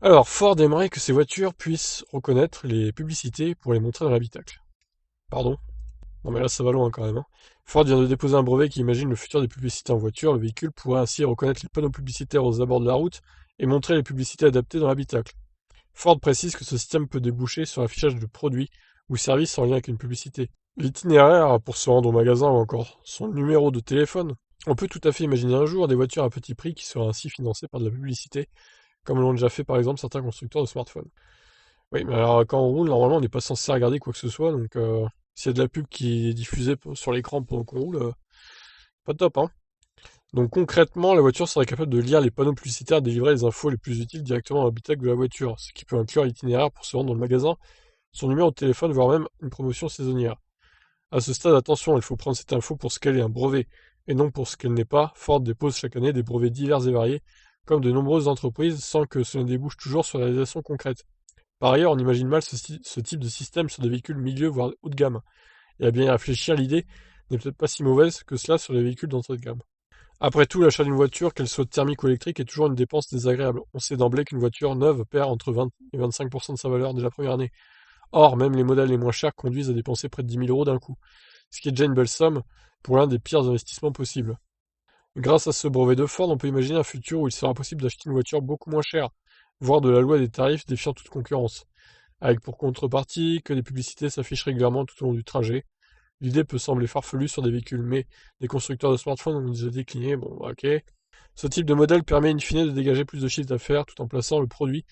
Alors, Ford aimerait que ses voitures puissent reconnaître les publicités pour les montrer dans l'habitacle. Pardon? Non mais là ça va loin quand même, hein. Ford vient de déposer un brevet qui imagine le futur des publicités en voiture. Le véhicule pourrait ainsi reconnaître les panneaux publicitaires aux abords de la route et montrer les publicités adaptées dans l'habitacle. Ford précise que ce système peut déboucher sur l'affichage de produits ou services en lien avec une publicité. L'itinéraire pour se rendre au magasin ou encore son numéro de téléphone. On peut tout à fait imaginer un jour des voitures à petit prix qui seraient ainsi financées par de la publicité, comme l'ont déjà fait par exemple certains constructeurs de smartphones. Oui, mais alors quand on roule, normalement on n'est pas censé regarder quoi que ce soit, donc s'il y a de la pub qui est diffusée sur l'écran pendant qu'on roule, pas top, hein. Donc concrètement, la voiture serait capable de lire les panneaux publicitaires et délivrer les infos les plus utiles directement à l'habitacle de la voiture, ce qui peut inclure l'itinéraire pour se rendre dans le magasin, son numéro de téléphone, voire même une promotion saisonnière. À ce stade, attention, il faut prendre cette info pour ce qu'elle est, un brevet, et non pour ce qu'elle n'est pas. Ford dépose chaque année des brevets divers et variés, comme de nombreuses entreprises, sans que cela débouche toujours sur la réalisation concrète. Par ailleurs, on imagine mal ce type de système sur des véhicules milieu voire haut de gamme. Et à bien y réfléchir, l'idée n'est peut-être pas si mauvaise que cela sur les véhicules d'entrée de gamme. Après tout, l'achat d'une voiture, qu'elle soit thermique ou électrique, est toujours une dépense désagréable. On sait d'emblée qu'une voiture neuve perd entre 20 et 25% de sa valeur dès la première année. Or, même les modèles les moins chers conduisent à dépenser près de 10 000 euros d'un coup, ce qui est déjà une belle somme pour l'un des pires investissements possibles. Grâce à ce brevet de Ford, on peut imaginer un futur où il sera possible d'acheter une voiture beaucoup moins chère, voire de la loi des tarifs défiant toute concurrence, avec pour contrepartie que les publicités s'affichent régulièrement tout au long du trajet. L'idée peut sembler farfelue sur des véhicules, mais les constructeurs de smartphones ont déjà décliné, bon bah, ok. Ce type de modèle permet in fine de dégager plus de chiffre d'affaires tout en plaçant le produit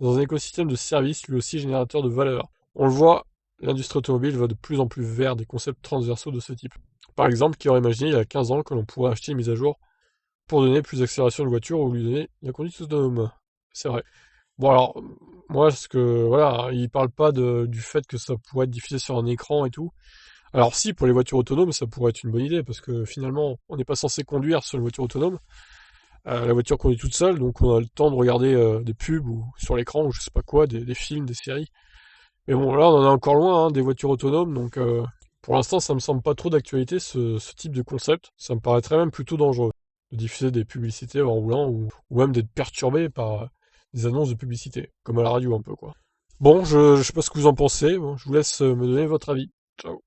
dans un écosystème de services lui aussi générateur de valeur. On le voit, l'industrie automobile va de plus en plus vers des concepts transversaux de ce type. Par exemple, qui aurait imaginé il y a 15 ans que l'on pourrait acheter une mise à jour pour donner plus d'accélération de voiture ou lui donner la conduite autonome. C'est vrai. Bon alors, moi, ce que voilà, il parle pas du fait que ça pourrait être diffusé sur un écran et tout. Alors si, pour les voitures autonomes, ça pourrait être une bonne idée, parce que finalement, on n'est pas censé conduire sur une voiture autonome. La voiture conduit toute seule, donc on a le temps de regarder des pubs ou sur l'écran ou je sais pas quoi, des films, des séries. Mais bon, là, on en est encore loin, hein, des voitures autonomes, donc pour l'instant, ça me semble pas trop d'actualité, ce type de concept. Ça me paraîtrait même plutôt dangereux de diffuser des publicités en roulant ou même d'être perturbé par des annonces de publicité, comme à la radio un peu, quoi. Bon, je sais pas ce que vous en pensez, bon, je vous laisse me donner votre avis. Ciao.